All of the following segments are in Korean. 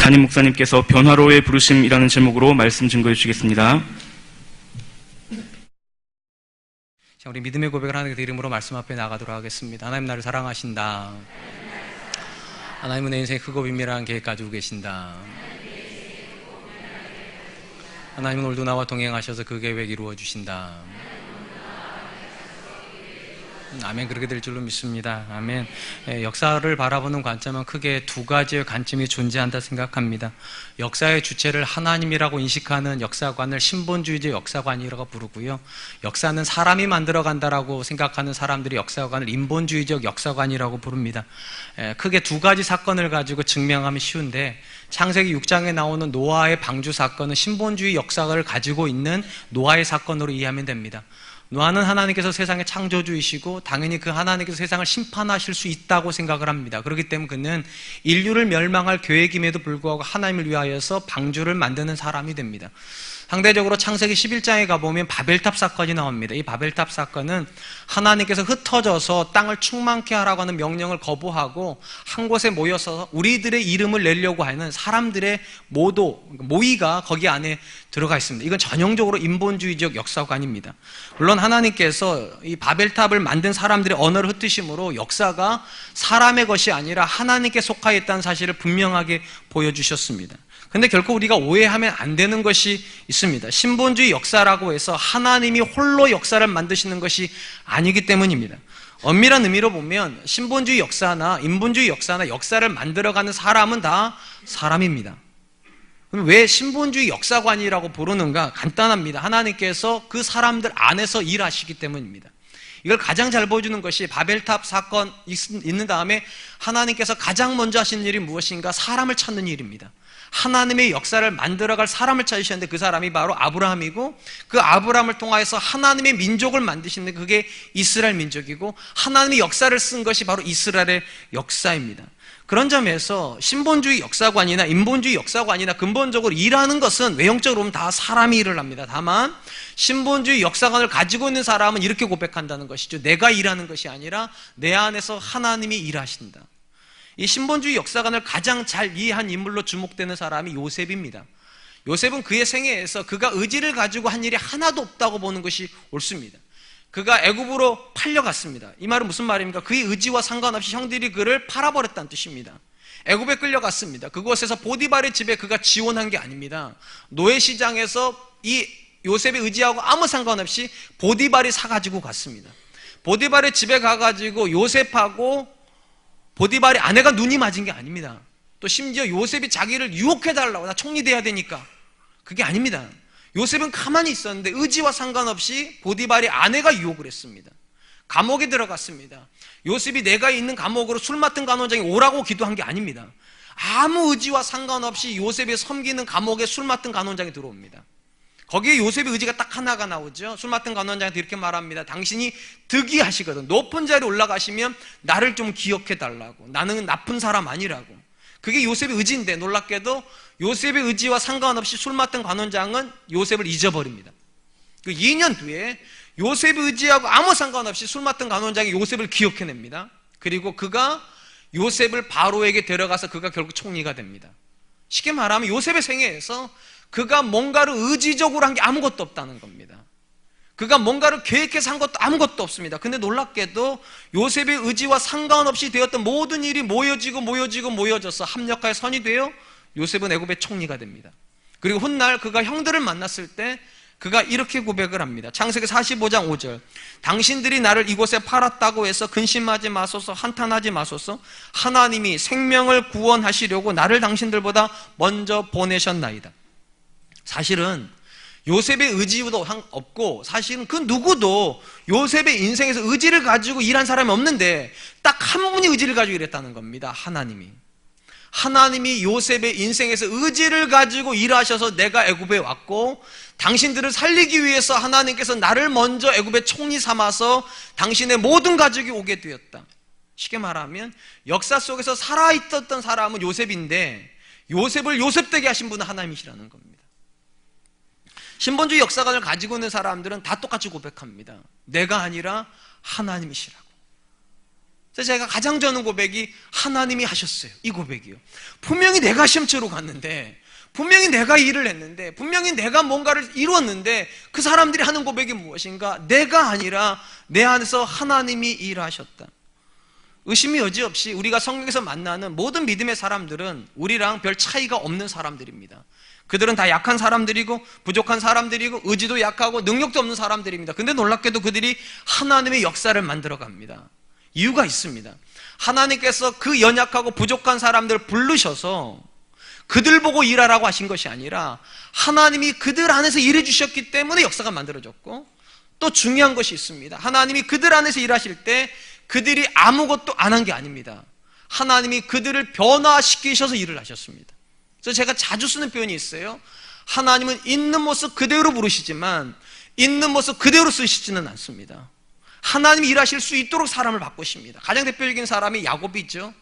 담임 목사님께서 변화로의 부르심이라는 제목으로 말씀 증거해 주시겠습니다. 자, 우리 믿음의 고백을 하나님의 이름으로 말씀 앞에 나가도록 하겠습니다. 하나님 나를 사랑하신다. 하나님은 내 인생에 크고 비밀한 계획 가지고 계신다. 하나님은 오늘도 나와 동행하셔서 그 계획 이루어 주신다. 아멘. 그렇게 될 줄로 믿습니다. 아멘. 역사를 바라보는 관점은 크게 두 가지의 관점이 존재한다 생각합니다. 역사의 주체를 하나님이라고 인식하는 역사관을 신본주의적 역사관이라고 부르고요, 역사는 사람이 만들어간다라고 생각하는 사람들이 역사관을 인본주의적 역사관이라고 부릅니다. 크게 두 가지 사건을 가지고 증명하면 쉬운데, 창세기 6장에 나오는 노아의 방주 사건은 신본주의 역사를 가지고 있는 노아의 사건으로 이해하면 됩니다. 노아는 하나님께서 세상의 창조주이시고 당연히 그 하나님께서 세상을 심판하실 수 있다고 생각을 합니다. 그렇기 때문에 그는 인류를 멸망할 계획임에도 불구하고 하나님을 위하여서 방주를 만드는 사람이 됩니다. 상대적으로 창세기 11장에 가보면 바벨탑 사건이 나옵니다. 이 바벨탑 사건은 하나님께서 흩어져서 땅을 충만케 하라고 하는 명령을 거부하고 한 곳에 모여서 우리들의 이름을 내려고 하는 사람들의 모의가 거기 안에 들어가 있습니다. 이건 전형적으로 인본주의적 역사관입니다. 물론 하나님께서 이 바벨탑을 만든 사람들의 언어를 흩으심으로 역사가 사람의 것이 아니라 하나님께 속하여 있다는 사실을 분명하게 보여주셨습니다. 근데 결코 우리가 오해하면 안 되는 것이 있습니다. 신본주의 역사라고 해서 하나님이 홀로 역사를 만드시는 것이 아니기 때문입니다. 엄밀한 의미로 보면 신본주의 역사나 인본주의 역사나 역사를 만들어가는 사람은 다 사람입니다. 그럼 왜 신본주의 역사관이라고 부르는가? 간단합니다. 하나님께서 그 사람들 안에서 일하시기 때문입니다. 이걸 가장 잘 보여주는 것이 바벨탑 사건 있는 다음에 하나님께서 가장 먼저 하신 일이 무엇인가? 사람을 찾는 일입니다. 하나님의 역사를 만들어갈 사람을 찾으셨는데 그 사람이 바로 아브라함이고, 그 아브라함을 통하여서 하나님의 민족을 만드시는데 그게 이스라엘 민족이고, 하나님의 역사를 쓴 것이 바로 이스라엘의 역사입니다. 그런 점에서 신본주의 역사관이나 인본주의 역사관이나 근본적으로 일하는 것은 외형적으로 보면 다 사람이 일을 합니다. 다만 신본주의 역사관을 가지고 있는 사람은 이렇게 고백한다는 것이죠. 내가 일하는 것이 아니라 내 안에서 하나님이 일하신다. 이 신본주의 역사관을 가장 잘 이해한 인물로 주목되는 사람이 요셉입니다. 요셉은 그의 생애에서 그가 의지를 가지고 한 일이 하나도 없다고 보는 것이 옳습니다. 그가 애굽으로 팔려갔습니다. 이 말은 무슨 말입니까? 그의 의지와 상관없이 형들이 그를 팔아버렸다는 뜻입니다. 애굽에 끌려갔습니다. 그곳에서 보디발의 집에 그가 지원한 게 아닙니다. 노예시장에서 이 요셉의 의지하고 아무 상관없이 보디발이 사가지고 갔습니다. 보디발의 집에 가가지고 요셉하고 보디발의 아내가 눈이 맞은 게 아닙니다. 또 심지어 요셉이 자기를 유혹해달라고, 나 총리 돼야 되니까, 그게 아닙니다. 요셉은 가만히 있었는데 의지와 상관없이 보디발의 아내가 유혹을 했습니다. 감옥에 들어갔습니다. 요셉이 내가 있는 감옥으로 술 맡은 간원장이 오라고 기도한 게 아닙니다. 아무 의지와 상관없이 요셉이 섬기는 감옥에 술 맡은 간원장이 들어옵니다. 거기에 요셉의 의지가 딱 하나가 나오죠. 술 맡은 간원장한테 이렇게 말합니다. 당신이 득이하시거든. 높은 자리에 올라가시면 나를 좀 기억해달라고. 나는 나쁜 사람 아니라고. 그게 요셉의 의지인데, 놀랍게도 요셉의 의지와 상관없이 술 맡은 관원장은 요셉을 잊어버립니다. 그 2년 뒤에 요셉의 의지하고 아무 상관없이 술 맡은 관원장이 요셉을 기억해냅니다. 그리고 그가 요셉을 바로에게 데려가서 그가 결국 총리가 됩니다. 쉽게 말하면 요셉의 생애에서 그가 뭔가를 의지적으로 한 게 아무것도 없다는 겁니다. 그가 뭔가를 계획해서 한 것도 아무것도 없습니다. 근데 놀랍게도 요셉의 의지와 상관없이 되었던 모든 일이 모여져서 합력하여 선이 되어 요셉은 애굽의 총리가 됩니다. 그리고 훗날 그가 형들을 만났을 때 그가 이렇게 고백을 합니다. 창세기 45장 5절. 당신들이 나를 이곳에 팔았다고 해서 근심하지 마소서, 한탄하지 마소서. 하나님이 생명을 구원하시려고 나를 당신들보다 먼저 보내셨나이다. 사실은 요셉의 의지도 없고, 사실은 그 누구도 요셉의 인생에서 의지를 가지고 일한 사람이 없는데 딱 한 분이 의지를 가지고 일했다는 겁니다. 하나님이 요셉의 인생에서 의지를 가지고 일하셔서 내가 애굽에 왔고, 당신들을 살리기 위해서 하나님께서 나를 먼저 애굽의 총리 삼아서 당신의 모든 가족이 오게 되었다. 쉽게 말하면 역사 속에서 살아있었던 사람은 요셉인데 요셉을 요셉되게 하신 분은 하나님이시라는 겁니다. 신본주의 역사관을 가지고 있는 사람들은 다 똑같이 고백합니다. 내가 아니라 하나님이시라고. 그래서 제가 가장 좋아하는 고백이 하나님이 하셨어요. 이 고백이요. 분명히 내가 시험치러 갔는데, 분명히 내가 일을 했는데, 분명히 내가 뭔가를 이루었는데 그 사람들이 하는 고백이 무엇인가? 내가 아니라 내 안에서 하나님이 일하셨다. 의심이 여지없이 우리가 성경에서 만나는 모든 믿음의 사람들은 우리랑 별 차이가 없는 사람들입니다. 그들은 다 약한 사람들이고 부족한 사람들이고 의지도 약하고 능력도 없는 사람들입니다. 근데 놀랍게도 그들이 하나님의 역사를 만들어갑니다. 이유가 있습니다. 하나님께서 그 연약하고 부족한 사람들을 부르셔서 그들 보고 일하라고 하신 것이 아니라 하나님이 그들 안에서 일해 주셨기 때문에 역사가 만들어졌고, 또 중요한 것이 있습니다. 하나님이 그들 안에서 일하실 때 그들이 아무것도 안 한 게 아닙니다. 하나님이 그들을 변화시키셔서 일을 하셨습니다. 그래서 제가 자주 쓰는 표현이 있어요. 하나님은 있는 모습 그대로 부르시지만 있는 모습 그대로 쓰시지는 않습니다. 하나님이 일하실 수 있도록 사람을 바꾸십니다. 가장 대표적인 사람이 야곱이죠.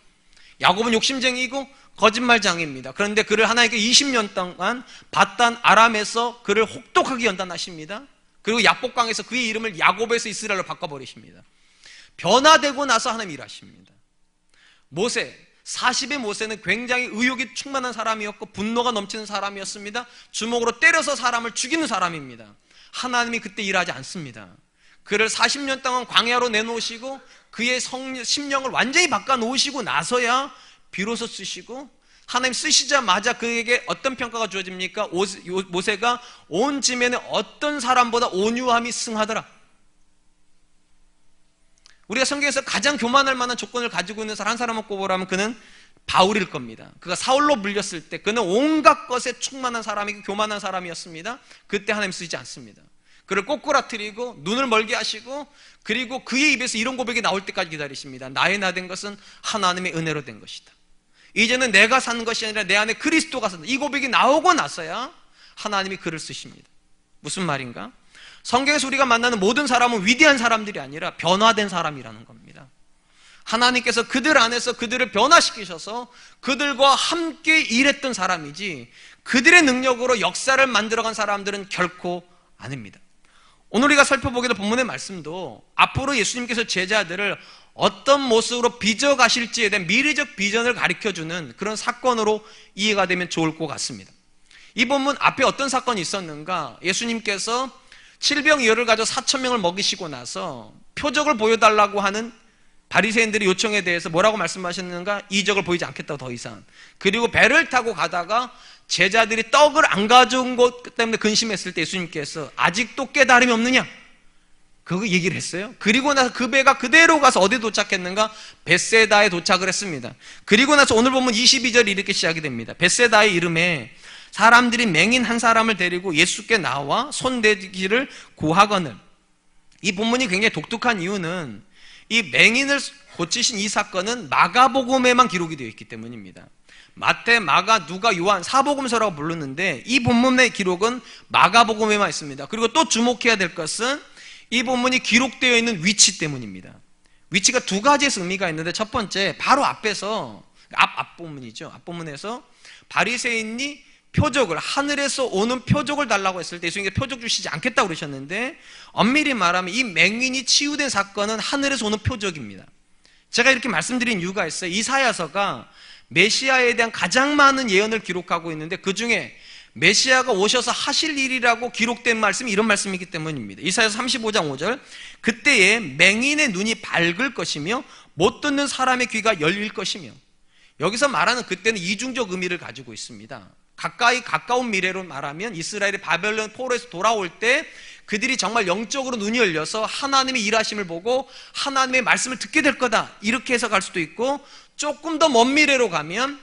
야곱은 욕심쟁이고 거짓말장애입니다. 그런데 그를 하나님께 20년 동안 밧단 아람에서 그를 혹독하게 연단하십니다. 그리고 야복강에서 그의 이름을 야곱에서 이스라엘로 바꿔버리십니다. 변화되고 나서 하나님 일하십니다. 모세, 40의 모세는 굉장히 의욕이 충만한 사람이었고 분노가 넘치는 사람이었습니다. 주먹으로 때려서 사람을 죽이는 사람입니다. 하나님이 그때 일하지 않습니다. 그를 40년 동안 광야로 내놓으시고 그의 심령을 완전히 바꿔놓으시고 나서야 비로소 쓰시고, 하나님 쓰시자마자 그에게 어떤 평가가 주어집니까? 모세가 온 지면에 어떤 사람보다 온유함이 승하더라. 우리가 성경에서 가장 교만할 만한 조건을 가지고 있는 사람 한 사람을 꼽으라면 그는 바울일 겁니다. 그가 사울로 물렸을 때 그는 온갖 것에 충만한 사람이고 교만한 사람이었습니다. 그때 하나님 쓰지 않습니다. 그를 꼬꾸라뜨리고 눈을 멀게 하시고, 그리고 그의 입에서 이런 고백이 나올 때까지 기다리십니다. 나의 나 된 것은 하나님의 은혜로 된 것이다. 이제는 내가 사는 것이 아니라 내 안에 그리스도가 산다. 이 고백이 나오고 나서야 하나님이 그를 쓰십니다. 무슨 말인가? 성경에서 우리가 만나는 모든 사람은 위대한 사람들이 아니라 변화된 사람이라는 겁니다. 하나님께서 그들 안에서 그들을 변화시키셔서 그들과 함께 일했던 사람이지, 그들의 능력으로 역사를 만들어간 사람들은 결코 아닙니다. 오늘 우리가 살펴보게 될 본문의 말씀도 앞으로 예수님께서 제자들을 어떤 모습으로 빚어가실지에 대한 미래적 비전을 가르쳐주는 그런 사건으로 이해가 되면 좋을 것 같습니다. 이 본문 앞에 어떤 사건이 있었는가? 예수님께서 칠병이어를 가져 4,000명을 먹이시고 나서 표적을 보여달라고 하는 바리새인들의 요청에 대해서 뭐라고 말씀하셨는가? 이적을 보이지 않겠다 더 이상. 그리고 배를 타고 가다가 제자들이 떡을 안 가져온 것 때문에 근심했을 때 예수님께서 아직도 깨달음이 없느냐? 그거 얘기를 했어요. 그리고 나서 그 배가 그대로 가서 어디에 도착했는가? 벳세다에 도착을 했습니다. 그리고 나서 오늘 보면 22절이 이렇게 시작이 됩니다. 벳세다의 이름에 사람들이 맹인 한 사람을 데리고 예수께 나와 손대기를 구하거늘. 이 본문이 굉장히 독특한 이유는 이 맹인을 고치신 이 사건은 마가복음에만 기록이 되어 있기 때문입니다. 마태, 마가, 누가, 요한, 사복음서라고 부르는데 이 본문의 기록은 마가복음에만 있습니다. 그리고 또 주목해야 될 것은 이 본문이 기록되어 있는 위치 때문입니다. 위치가 두 가지에서 의미가 있는데, 첫 번째 바로 앞에서 앞본문이죠. 앞본문에서 바리새인이 표적을, 하늘에서 오는 표적을 달라고 했을 때 예수님께서 표적 주시지 않겠다고 그러셨는데, 엄밀히 말하면 이 맹인이 치유된 사건은 하늘에서 오는 표적입니다. 제가 이렇게 말씀드린 이유가 있어요. 이사야서가 메시아에 대한 가장 많은 예언을 기록하고 있는데 그 중에 메시아가 오셔서 하실 일이라고 기록된 말씀이 이런 말씀이기 때문입니다. 이사야서 35장 5절, 그때에 맹인의 눈이 밝을 것이며 못 듣는 사람의 귀가 열릴 것이며. 여기서 말하는 그때는 이중적 의미를 가지고 있습니다. 가까운 미래로 말하면 이스라엘이 바벨론 포로에서 돌아올 때 그들이 정말 영적으로 눈이 열려서 하나님의 일하심을 보고 하나님의 말씀을 듣게 될 거다, 이렇게 해석할 수도 있고, 조금 더 먼 미래로 가면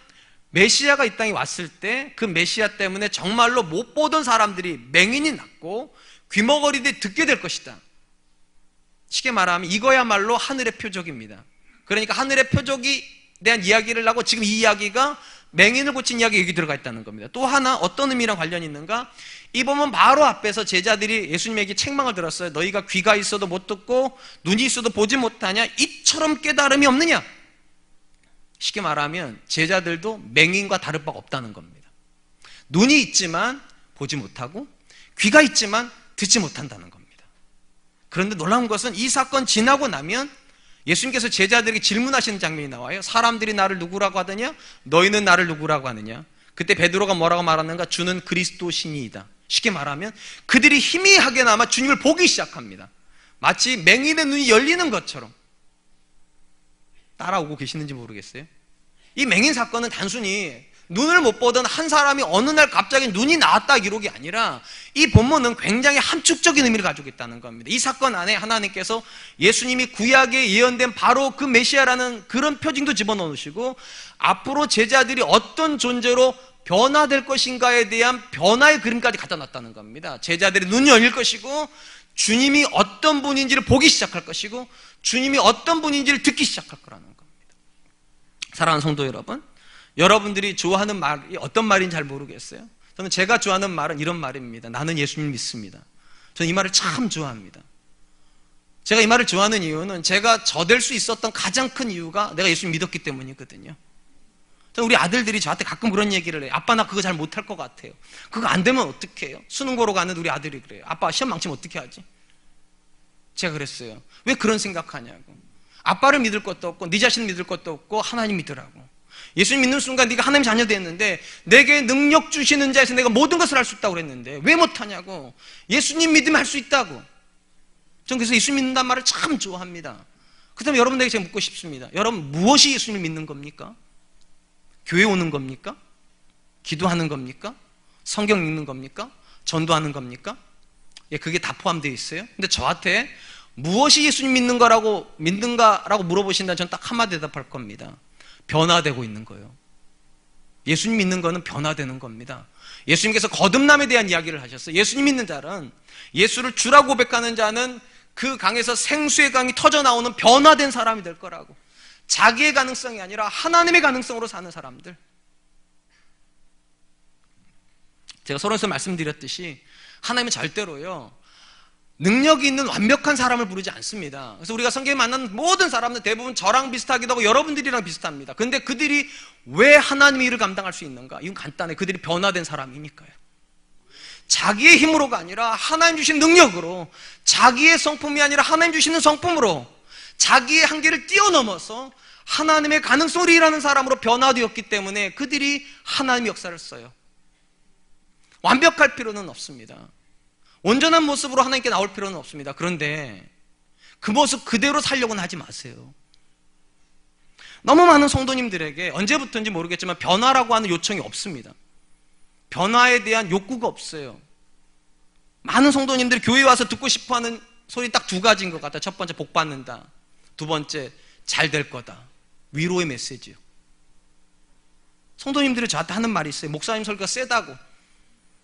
메시아가 이 땅에 왔을 때 그 메시아 때문에 정말로 못 보던 사람들이 맹인이 낫고 귀머거리들이 듣게 될 것이다. 쉽게 말하면 이거야말로 하늘의 표적입니다. 그러니까 하늘의 표적에 대한 이야기를 하고 지금 이 이야기가 맹인을 고친 이야기 여기 들어가 있다는 겁니다. 또 하나 어떤 의미랑 관련이 있는가? 이 보면 바로 앞에서 제자들이 예수님에게 책망을 들었어요. 너희가 귀가 있어도 못 듣고 눈이 있어도 보지 못하냐? 이처럼 깨달음이 없느냐? 쉽게 말하면 제자들도 맹인과 다를 바가 없다는 겁니다. 눈이 있지만 보지 못하고 귀가 있지만 듣지 못한다는 겁니다. 그런데 놀라운 것은 이 사건 지나고 나면 예수님께서 제자들에게 질문하시는 장면이 나와요. 사람들이 나를 누구라고 하더냐? 너희는 나를 누구라고 하느냐? 그때 베드로가 뭐라고 말하는가? 주는 그리스도시니이다. 쉽게 말하면 그들이 희미하게나마 주님을 보기 시작합니다. 마치 맹인의 눈이 열리는 것처럼. 따라오고 계시는지 모르겠어요. 이 맹인 사건은 단순히 눈을 못 보던 한 사람이 어느 날 갑자기 눈이 나왔다 기록이 아니라 이 본문은 굉장히 함축적인 의미를 가지고 있다는 겁니다. 이 사건 안에 하나님께서 예수님이 구약에 예언된 바로 그 메시아라는 그런 표징도 집어넣으시고 앞으로 제자들이 어떤 존재로 변화될 것인가에 대한 변화의 그림까지 갖다 놨다는 겁니다. 제자들의 눈이 열릴 것이고 주님이 어떤 분인지를 보기 시작할 것이고 주님이 어떤 분인지를 듣기 시작할 거라는 겁니다. 사랑하는 성도 여러분, 여러분들이 좋아하는 말이 어떤 말인지 잘 모르겠어요. 저는 제가 좋아하는 말은 이런 말입니다. 나는 예수님 믿습니다. 저는 이 말을 참 좋아합니다. 제가 이 말을 좋아하는 이유는 제가 저될 수 있었던 가장 큰 이유가 내가 예수님 믿었기 때문이거든요. 저는 우리 아들들이 저한테 가끔 그런 얘기를 해요. 아빠 나 그거 잘 못할 것 같아요. 그거 안 되면 어떻게 해요? 수능 보러 가는 우리 아들이 그래요. 아빠 시험 망치면 어떻게 하지? 제가 그랬어요. 왜 그런 생각하냐고. 아빠를 믿을 것도 없고 네 자신을 믿을 것도 없고 하나님 믿으라고. 예수님 믿는 순간 네가 하나님 자녀 됐는데 내게 능력 주시는 자에서 내가 모든 것을 할 수 있다고 그랬는데 왜 못하냐고. 예수님 믿으면 할 수 있다고. 전 그래서 예수님 믿는다는 말을 참 좋아합니다. 그 다음에 여러분들에게 제가 묻고 싶습니다. 여러분 무엇이 예수님을 믿는 겁니까? 교회 오는 겁니까? 기도하는 겁니까? 성경 읽는 겁니까? 전도하는 겁니까? 예, 그게 다 포함되어 있어요. 근데 저한테 무엇이 예수님 믿는가라고 물어보신다면 저는 딱 한마디 대답할 겁니다. 변화되고 있는 거예요. 예수님 믿는 거는 변화되는 겁니다. 예수님께서 거듭남에 대한 이야기를 하셨어요. 예수님 믿는 자는, 예수를 주라고 고백하는 자는 그 강에서 생수의 강이 터져 나오는 변화된 사람이 될 거라고. 자기의 가능성이 아니라 하나님의 가능성으로 사는 사람들. 제가 서론에서 말씀드렸듯이 하나님은 절대로요 능력이 있는 완벽한 사람을 부르지 않습니다. 그래서 우리가 성경에 만난 모든 사람들 대부분 저랑 비슷하기도 하고 여러분들이랑 비슷합니다. 근데 그들이 왜 하나님의 일을 감당할 수 있는가? 이건 간단해. 그들이 변화된 사람이니까요. 자기의 힘으로가 아니라 하나님 주신 능력으로, 자기의 성품이 아니라 하나님 주시는 성품으로, 자기의 한계를 뛰어넘어서 하나님의 가능성으로 일하는 사람으로 변화되었기 때문에 그들이 하나님의 역사를 써요. 완벽할 필요는 없습니다. 온전한 모습으로 하나님께 나올 필요는 없습니다. 그런데 그 모습 그대로 살려고는 하지 마세요. 너무 많은 성도님들에게 언제부터인지 모르겠지만 변화라고 하는 요청이 없습니다. 변화에 대한 욕구가 없어요. 많은 성도님들이 교회에 와서 듣고 싶어하는 소리 딱 두 가지인 것 같아요. 첫 번째, 복 받는다. 두 번째, 잘 될 거다. 위로의 메시지요. 성도님들이 저한테 하는 말이 있어요. 목사님 설교가 세다고.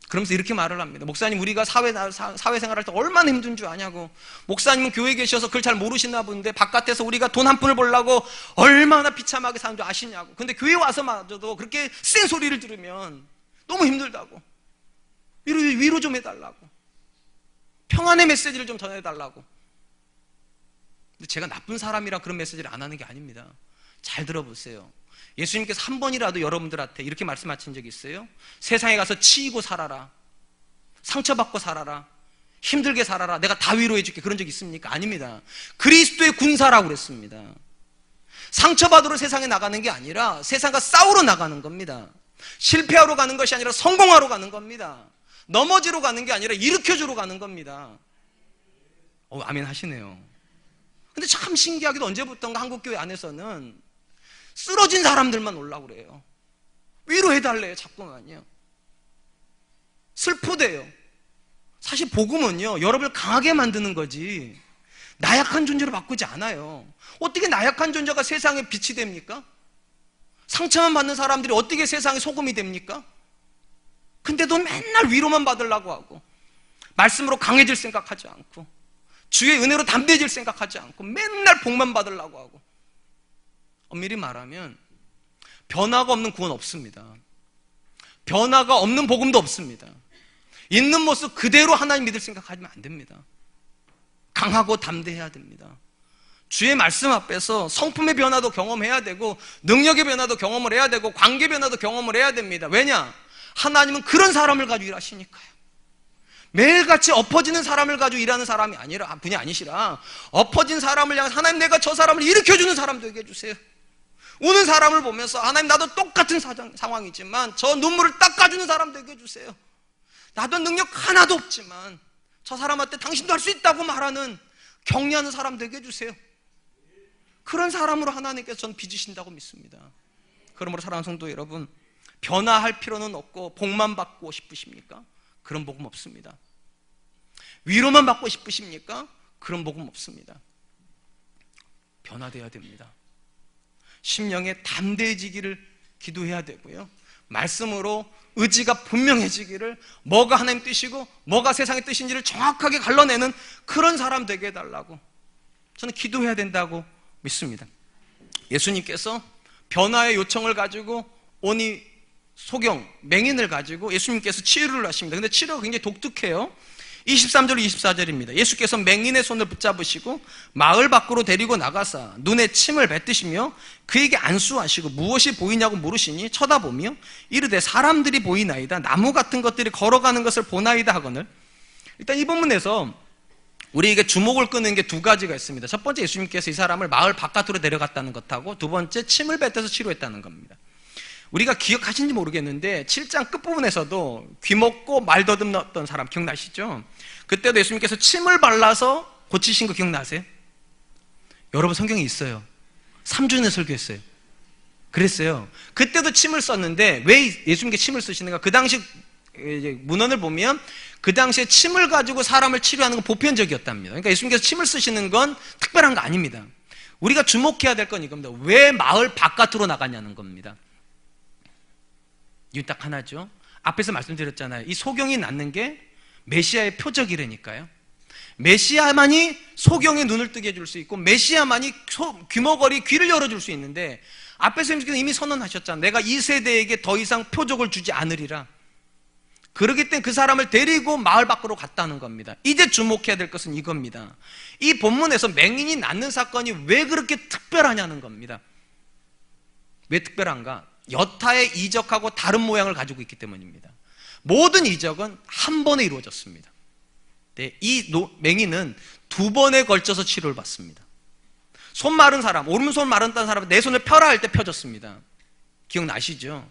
그러면서 이렇게 말을 합니다. 목사님, 우리가 사회생활할 때 얼마나 힘든 줄 아냐고. 목사님은 교회에 계셔서 그걸 잘 모르시나 본데 바깥에서 우리가 돈 한 푼을 벌려고 얼마나 비참하게 사는 줄 아시냐고. 근데 교회 와서마저도 그렇게 센 소리를 들으면 너무 힘들다고. 위로 좀 해달라고. 평안의 메시지를 좀 전해달라고. 근데 제가 나쁜 사람이라 그런 메시지를 안 하는 게 아닙니다. 잘 들어보세요. 예수님께서 한 번이라도 여러분들한테 이렇게 말씀하신 적이 있어요? 세상에 가서 치이고 살아라, 상처받고 살아라, 힘들게 살아라, 내가 다 위로해 줄게, 그런 적 있습니까? 아닙니다. 그리스도의 군사라고 그랬습니다. 상처받으러 세상에 나가는 게 아니라 세상과 싸우러 나가는 겁니다. 실패하러 가는 것이 아니라 성공하러 가는 겁니다. 넘어지러 가는 게 아니라 일으켜주러 가는 겁니다. 아멘 하시네요. 근데 참 신기하게도 언제부턴가 한국교회 안에서는 쓰러진 사람들만 오려고 그래요. 위로해달래요, 자꾸만요. 슬프대요. 사실 복음은요, 여러분을 강하게 만드는 거지 나약한 존재로 바꾸지 않아요. 어떻게 나약한 존재가 세상에 빛이 됩니까? 상처만 받는 사람들이 어떻게 세상에 소금이 됩니까? 근데도 맨날 위로만 받으려고 하고, 말씀으로 강해질 생각하지 않고, 주의 은혜로 담대해질 생각하지 않고, 맨날 복만 받으려고 하고. 엄밀히 말하면 변화가 없는 구원 없습니다. 변화가 없는 복음도 없습니다. 있는 모습 그대로 하나님 믿을 생각하면 안 됩니다. 강하고 담대해야 됩니다. 주의 말씀 앞에서 성품의 변화도 경험해야 되고, 능력의 변화도 경험을 해야 되고, 관계 변화도 경험을 해야 됩니다. 왜냐? 하나님은 그런 사람을 가지고 일하시니까요. 매일같이 엎어지는 사람을 가지고 일하는 사람이 아니라 분이 아니시라 엎어진 사람을 향해서 하나님 내가 저 사람을 일으켜주는 사람 되게 해주세요. 우는 사람을 보면서 하나님 나도 똑같은 상황이지만 저 눈물을 닦아주는 사람 되게 해주세요. 나도 능력 하나도 없지만 저 사람한테 당신도 할 수 있다고 말하는 격려하는 사람 되게 해주세요. 그런 사람으로 하나님께서 전 빚으신다고 믿습니다. 그러므로 사랑하는 성도 여러분, 변화할 필요는 없고 복만 받고 싶으십니까? 그런 복음 없습니다. 위로만 받고 싶으십니까? 그런 복음 없습니다. 변화되어야 됩니다. 심령에 담대해지기를 기도해야 되고요, 말씀으로 의지가 분명해지기를, 뭐가 하나님 뜻이고 뭐가 세상의 뜻인지를 정확하게 갈라내는 그런 사람 되게 해달라고 저는 기도해야 된다고 믿습니다. 예수님께서 변화의 요청을 가지고 오니 소경, 맹인을 가지고 예수님께서 치유를 하십니다. 근데 치료가 굉장히 독특해요. 23절 24절입니다. 예수께서 맹인의 손을 붙잡으시고 마을 밖으로 데리고 나가사 눈에 침을 뱉으시며 그에게 안수하시고 무엇이 보이냐고 물으시니 쳐다보며 이르되 사람들이 보이나이다. 나무 같은 것들이 걸어가는 것을 보나이다 하거늘. 일단 이 본문에서 우리에게 주목을 끄는 게 두 가지가 있습니다. 첫 번째, 예수님께서 이 사람을 마을 바깥으로 데려갔다는 것하고, 두 번째, 침을 뱉어서 치료했다는 겁니다. 우리가 기억하시는지 모르겠는데 7장 끝부분에서도 귀 먹고 말 더듬었던 사람 기억나시죠? 그때도 예수님께서 침을 발라서 고치신 거 기억나세요? 여러분 성경에 있어요. 3주년에 설교했어요. 그랬어요. 그때도 침을 썼는데 왜 예수님께 침을 쓰시는가? 그 당시 문헌을 보면 그 당시에 침을 가지고 사람을 치료하는 건 보편적이었답니다. 그러니까 예수님께서 침을 쓰시는 건 특별한 거 아닙니다. 우리가 주목해야 될 건 이겁니다. 왜 마을 바깥으로 나갔냐는 겁니다. 이유 딱 하나죠. 앞에서 말씀드렸잖아요. 이 소경이 낫는 게 메시아의 표적이라니까요. 메시아만이 소경의 눈을 뜨게 해줄 수 있고 메시아만이 귀머거리 귀를 열어줄 수 있는데, 앞에서 이미 선언하셨잖아요. 내가 이 세대에게 더 이상 표적을 주지 않으리라. 그렇기 때문에 그 사람을 데리고 마을 밖으로 갔다는 겁니다. 이제 주목해야 될 것은 이겁니다. 이 본문에서 맹인이 낫는 사건이 왜 그렇게 특별하냐는 겁니다. 왜 특별한가? 여타의 이적하고 다른 모양을 가지고 있기 때문입니다. 모든 이적은 한 번에 이루어졌습니다. 네, 이 맹인은 두 번에 걸쳐서 치료를 받습니다. 손 마른 사람, 오른손 마른다는 사람은 내 손을 펴라 할 때 펴졌습니다. 기억나시죠?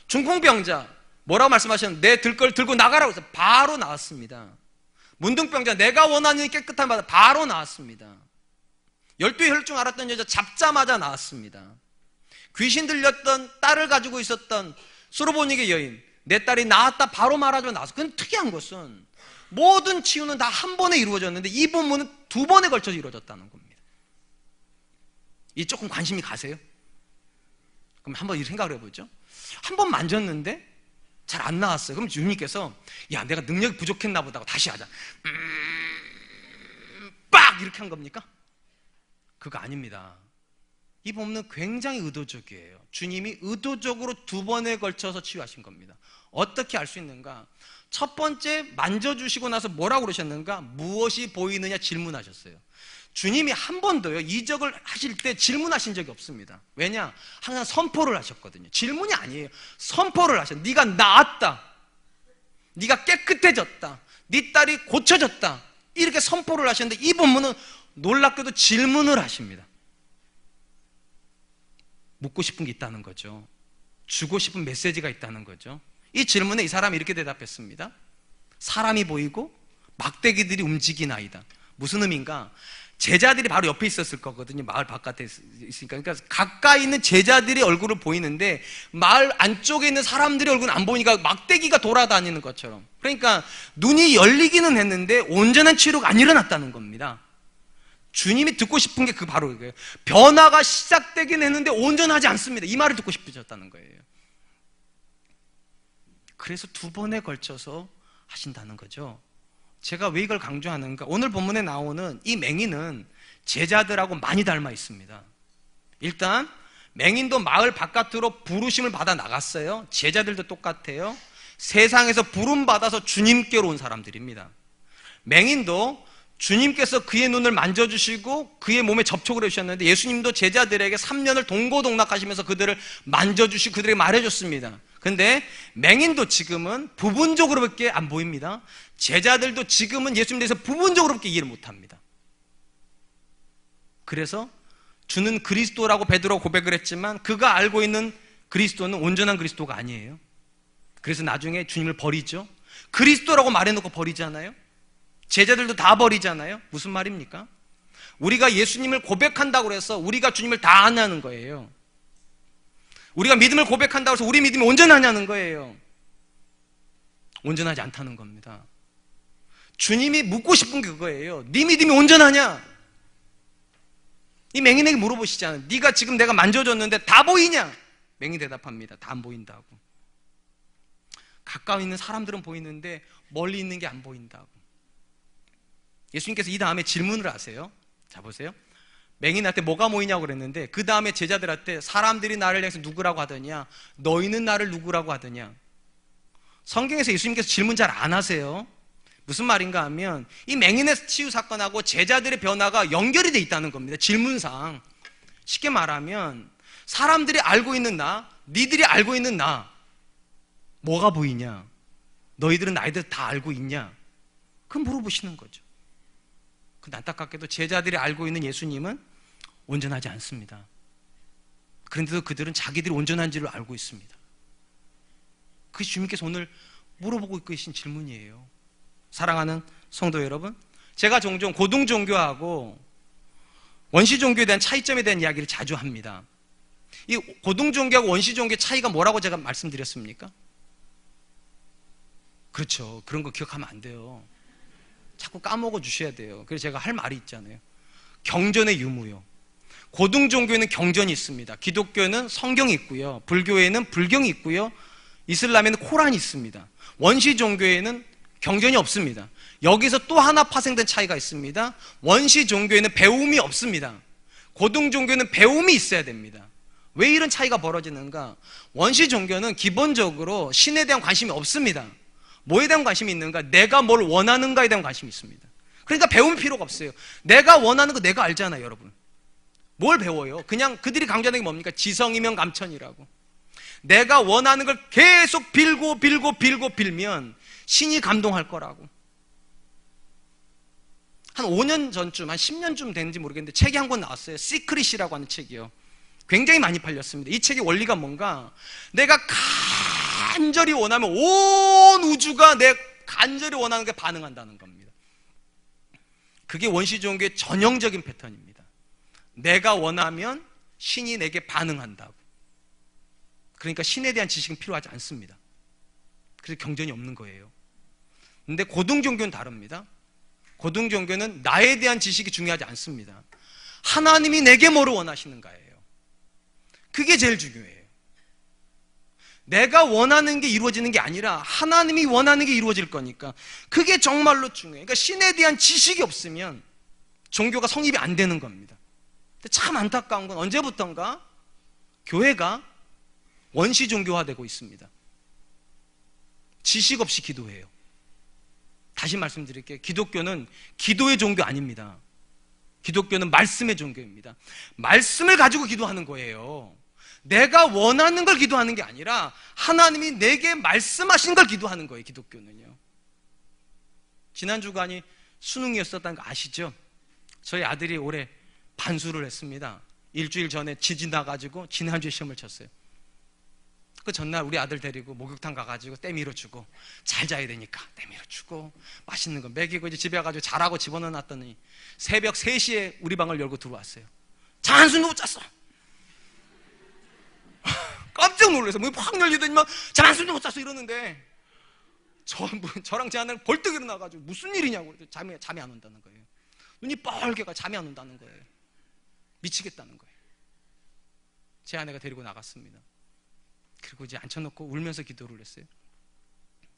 중풍병자 뭐라고 말씀하셨는데 내 들 걸 들고 나가라고 해서 바로 나왔습니다. 문둥병자 내가 원하는 깨끗한 바다 바로 나왔습니다. 12 혈중 앓았던 여자 잡자마자 나왔습니다. 귀신 들렸던 딸을 가지고 있었던 수로보니게 여인, 내 딸이 나았다 바로 말하죠 나왔어. 그건 특이한 것은 모든 치유는 다 한 번에 이루어졌는데 이 본문은 두 번에 걸쳐서 이루어졌다는 겁니다. 이 조금 관심이 가세요? 그럼 한번 이 생각을 해보죠. 한 번 만졌는데 잘 안 나왔어요. 그럼 주님께서 야 내가 능력이 부족했나 보다 하고 다시 하자. 빡! 이렇게 한 겁니까? 그거 아닙니다. 이 본문은 굉장히 의도적이에요. 주님이 의도적으로 두 번에 걸쳐서 치유하신 겁니다. 어떻게 알 수 있는가? 첫 번째 만져주시고 나서 뭐라고 그러셨는가? 무엇이 보이느냐 질문하셨어요. 주님이 한 번도요 이적을 하실 때 질문하신 적이 없습니다. 왜냐? 항상 선포를 하셨거든요. 질문이 아니에요. 선포를 하셨어요. 네가 나았다, 네가 깨끗해졌다, 네 딸이 고쳐졌다, 이렇게 선포를 하셨는데 이 본문은 놀랍게도 질문을 하십니다. 묻고 싶은 게 있다는 거죠. 주고 싶은 메시지가 있다는 거죠. 이 질문에 이 사람이 이렇게 대답했습니다. 사람이 보이고 막대기들이 움직이나이다. 무슨 의미인가? 제자들이 바로 옆에 있었을 거거든요. 마을 바깥에 있으니까. 그러니까 가까이 있는 제자들의 얼굴을 보이는데 마을 안쪽에 있는 사람들의 얼굴은 안 보이니까 막대기가 돌아다니는 것처럼. 그러니까 눈이 열리기는 했는데 온전한 치료가 안 일어났다는 겁니다. 주님이 듣고 싶은 게 그 바로 이거예요. 변화가 시작되긴 했는데 온전하지 않습니다. 이 말을 듣고 싶으셨다는 거예요. 그래서 두 번에 걸쳐서 하신다는 거죠. 제가 왜 이걸 강조하는가? 오늘 본문에 나오는 이 맹인은 제자들하고 많이 닮아 있습니다. 일단 맹인도 마을 바깥으로 부르심을 받아 나갔어요. 제자들도 똑같아요. 세상에서 부름 받아서 주님께로 온 사람들입니다. 맹인도 주님께서 그의 눈을 만져주시고 그의 몸에 접촉을 해주셨는데 예수님도 제자들에게 3년을 동고동락하시면서 그들을 만져주시고 그들에게 말해줬습니다. 근데 맹인도 지금은 부분적으로밖에 안 보입니다. 제자들도 지금은 예수님에 대해서 부분적으로밖에 이해를 못합니다. 그래서 주는 그리스도라고 베드로가 고백을 했지만 그가 알고 있는 그리스도는 온전한 그리스도가 아니에요. 그래서 나중에 주님을 버리죠. 그리스도라고 말해놓고 버리잖아요. 제자들도 다 버리잖아요. 무슨 말입니까? 우리가 예수님을 고백한다고 해서 우리가 주님을 다 아냐는 거예요. 우리가 믿음을 고백한다고 해서 우리 믿음이 온전하냐는 거예요. 온전하지 않다는 겁니다. 주님이 묻고 싶은 게 그거예요. 네 믿음이 온전하냐? 이 맹인에게 물어보시잖아요. 네가 지금 내가 만져줬는데 다 보이냐? 맹인이 대답합니다. 다 안 보인다고. 가까이 있는 사람들은 보이는데 멀리 있는 게 안 보인다고. 예수님께서 이 다음에 질문을 하세요. 자, 보세요. 맹인한테 뭐가 보이냐고 그랬는데 그 다음에 제자들한테 사람들이 나를 향해서 누구라고 하더냐? 너희는 나를 누구라고 하더냐? 성경에서 예수님께서 질문 잘 안 하세요. 무슨 말인가 하면 이 맹인의 치유 사건하고 제자들의 변화가 연결이 돼 있다는 겁니다. 질문상. 쉽게 말하면 사람들이 알고 있는 나, 니들이 알고 있는 나, 뭐가 보이냐? 너희들은 나이들 다 알고 있냐? 그걸 물어보시는 거죠. 근데 안타깝게도 제자들이 알고 있는 예수님은 온전하지 않습니다. 그런데도 그들은 자기들이 온전한지를 알고 있습니다. 그게 주님께서 오늘 물어보고 계신 질문이에요. 사랑하는 성도 여러분, 제가 종종 고등종교하고 원시종교에 대한 차이점에 대한 이야기를 자주 합니다. 이 고등종교하고 원시종교의 차이가 뭐라고 제가 말씀드렸습니까? 그렇죠. 그런 거 기억하면 안 돼요. 자꾸 까먹어 주셔야 돼요. 그래서 제가 할 말이 있잖아요. 경전의 유무요. 고등종교에는 경전이 있습니다. 기독교에는 성경이 있고요. 불교에는 불경이 있고요. 이슬람에는 코란이 있습니다. 원시종교에는 경전이 없습니다. 여기서 또 하나 파생된 차이가 있습니다. 원시종교에는 배움이 없습니다. 고등종교에는 배움이 있어야 됩니다. 왜 이런 차이가 벌어지는가? 원시종교는 기본적으로 신에 대한 관심이 없습니다. 뭐에 대한 관심이 있는가? 내가 뭘 원하는가에 대한 관심이 있습니다. 그러니까 배움이 필요가 없어요. 내가 원하는 거 내가 알잖아요, 여러분. 뭘 배워요? 그냥 그들이 강조하는 게 뭡니까? 지성이면 감천이라고. 내가 원하는 걸 계속 빌면 신이 감동할 거라고. 한 5년 전쯤, 한 10년쯤 됐는지 모르겠는데 책이 한 권 나왔어요. 시크릿이라고 하는 책이요. 굉장히 많이 팔렸습니다. 이 책의 원리가 뭔가, 내가 간절히 원하면 온 우주가 내 간절히 원하는 게 반응한다는 겁니다. 그게 원시종교의 전형적인 패턴입니다. 내가 원하면 신이 내게 반응한다고. 그러니까 신에 대한 지식은 필요하지 않습니다. 그래서 경전이 없는 거예요. 근데 고등종교는 다릅니다. 고등종교는 나에 대한 지식이 중요하지 않습니다. 하나님이 내게 뭐를 원하시는가예요. 그게 제일 중요해요. 내가 원하는 게 이루어지는 게 아니라 하나님이 원하는 게 이루어질 거니까 그게 정말로 중요해요. 그러니까 신에 대한 지식이 없으면 종교가 성립이 안 되는 겁니다. 근데 참 안타까운 건 언제부턴가 교회가 원시 종교화되고 있습니다. 지식 없이 기도해요. 다시 말씀드릴게요. 기독교는 기도의 종교 아닙니다. 기독교는 말씀의 종교입니다. 말씀을 가지고 기도하는 거예요. 내가 원하는 걸 기도하는 게 아니라 하나님이 내게 말씀하신 걸 기도하는 거예요. 기독교는요. 지난 주간이 수능이었었다는 거 아시죠? 저희 아들이 올해 반수를 했습니다. 일주일 전에 지진 나가지고 지난주에 시험을 쳤어요. 그 전날 우리 아들 데리고 목욕탕 가가지고 때 밀어주고 잘 자야 되니까 때 밀어주고 맛있는 거 먹이고 이제 집에 가가지고 자라고 집어넣어놨더니 새벽 3시에 우리 방을 열고 들어왔어요. 잠 한숨도 못 잤어. 깜짝 놀라서 문이 확 열리더니만 잠 한숨도 못 잤어 이러는데 저랑 제 아내는 벌떡 일어나가지고 무슨 일이냐고 그랬더니 잠이 안 온다는 거예요. 눈이 뻘개가 잠이 안 온다는 거예요. 미치겠다는 거예요. 제 아내가 데리고 나갔습니다. 그리고 이제 앉혀놓고 울면서 기도를 했어요.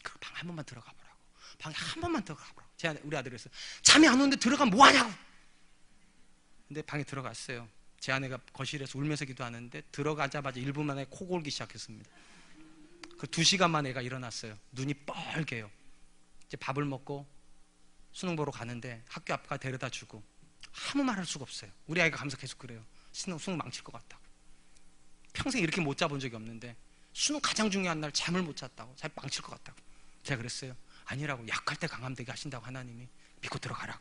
그 방 한 번만 들어가 보라고. 방에 한 번만 들어가 보라고. 우리 아들이 그랬어요. 잠이 안 오는데 들어가면 뭐하냐고. 근데 방에 들어갔어요. 제 아내가 거실에서 울면서 기도하는데 들어가자마자 1분 만에 코 골기 시작했습니다. 그 2시간 만에 애가 일어났어요. 눈이 뻘개요. 이제 밥을 먹고 수능 보러 가는데 학교 앞까지 데려다 주고 아무 말 할 수가 없어요. 우리 아이가 가면서 계속 그래요. 수능 망칠 것 같다고. 평생 이렇게 못 자본 적이 없는데 수능 가장 중요한 날 잠을 못 잤다고, 잘 망칠 것 같다고. 제가 그랬어요. 아니라고, 약할 때 강함되게 하신다고 하나님이. 믿고 들어가라고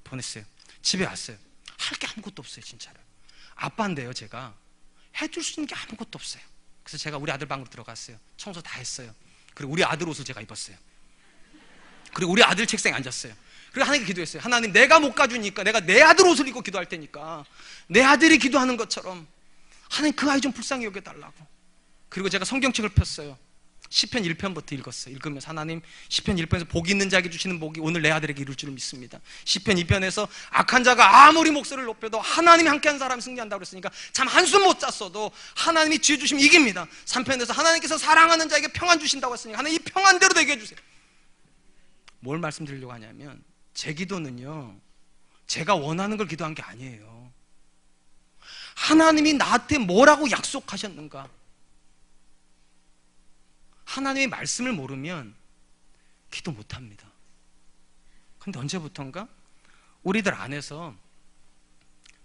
보냈어요. 집에 왔어요. 할 게 아무것도 없어요. 진짜로. 아빠인데요, 제가 해줄 수 있는 게 아무것도 없어요. 그래서 제가 우리 아들 방으로 들어갔어요. 청소 다 했어요. 그리고 우리 아들 옷을 제가 입었어요. 그리고 우리 아들 책상에 앉았어요. 그리고 하나님께 기도했어요. 하나님, 내가 못 가주니까 내가 내 아들 옷을 입고 기도할 테니까 내 아들이 기도하는 것처럼 하나님 그 아이 좀 불쌍히 여겨달라고. 그리고 제가 성경책을 폈어요. 시편 1편부터 읽었어요. 읽으면서 하나님, 시편 1편에서 복 있는 자에게 주시는 복이 오늘 내 아들에게 이룰 줄을 믿습니다. 시편 2편에서 악한 자가 아무리 목소리를 높여도 하나님이 함께한 사람이 승리한다고 그랬으니까 잠 한숨 못 잤어도 하나님이 지혜 주시면 이깁니다. 3편에서 하나님께서 사랑하는 자에게 평안 주신다고 했으니까 하나님 이 평안대로 되게 해주세요. 뭘 말씀드리려고 하냐면, 제 기도는요, 제가 원하는 걸 기도한 게 아니에요. 하나님이 나한테 뭐라고 약속하셨는가. 하나님의 말씀을 모르면 기도 못합니다. 근데 언제부턴가 우리들 안에서